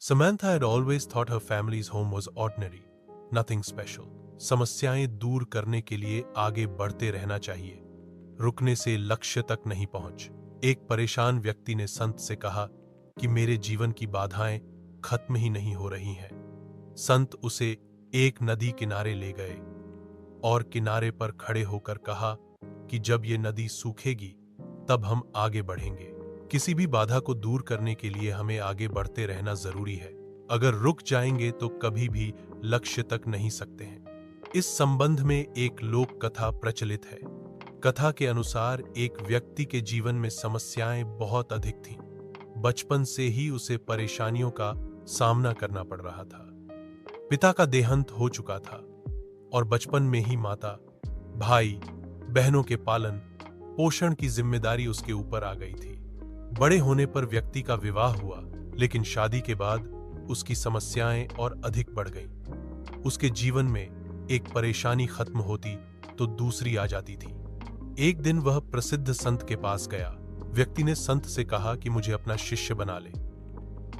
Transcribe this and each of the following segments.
Samantha had always thought her family's home was ordinary, nothing special. समस्याएं दूर करने के लिए आगे बढ़ते रहना चाहिए, रुकने से लक्ष्य तक नहीं पहुंच। एक परेशान व्यक्ति ने संत से कहा कि मेरे जीवन की बाधाएं खत्म ही नहीं हो रही हैं। संत उसे एक नदी किनारे ले गए और किनारे पर खड़े होकर कहा कि जब ये नदी सूखेगी तब हम आगे बढ़ेंगे। किसी भी बाधा को दूर करने के लिए हमें आगे बढ़ते रहना जरूरी है। अगर रुक जाएंगे तो कभी भी लक्ष्य तक नहीं सकते हैं। इस संबंध में एक लोक कथा प्रचलित है। कथा के अनुसार एक व्यक्ति के जीवन में समस्याएं बहुत अधिक थीं। बचपन से ही उसे परेशानियों का सामना करना पड़ रहा था। पिता का देहांत हो चुका था और बचपन में ही माता, भाई, बहनों के पालन पोषण की जिम्मेदारी उसके ऊपर आ गई थी। बड़े होने पर व्यक्ति का विवाह हुआ, लेकिन शादी के बाद उसकी समस्याएं और अधिक बढ़ गईं। उसके जीवन में एक परेशानी खत्म होती तो दूसरी आ जाती थी। एक दिन वह प्रसिद्ध संत के पास गया। व्यक्ति ने संत से कहा कि मुझे अपना शिष्य बना ले,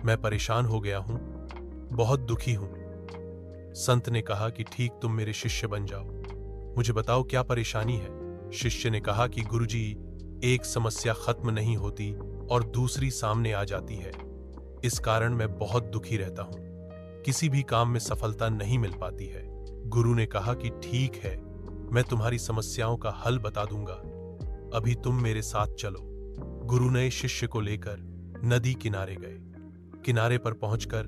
मैं परेशान हो गया हूं, बहुत दुखी हूं। संत ने कहा कि ठीक, तुम मेरे शिष्य बन जाओ, मुझे बताओ क्या परेशानी है। शिष्य ने कहा कि गुरुजी, एक समस्या खत्म नहीं होती और दूसरी सामने आ जाती है। इस कारण मैं बहुत दुखी रहता हूं, किसी भी काम में सफलता नहीं मिल पाती है। गुरु ने कहा कि ठीक है, मैं तुम्हारी समस्याओं का हल बता दूंगा, अभी तुम मेरे साथ चलो। गुरु ने शिष्य को लेकर नदी किनारे गए। किनारे पर पहुंचकर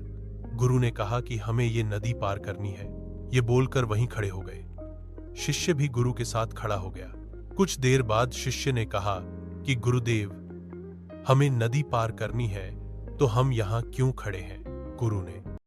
गुरु ने कहा कि हमें ये नदी पार करनी है। ये बोलकर वहीं खड़े हो गए। शिष्य भी गुरु के साथ खड़ा हो गया। कुछ देर बाद शिष्य ने कहा कि गुरुदेव, हमें नदी पार करनी है तो हम यहां क्यों खड़े हैं? गुरु ने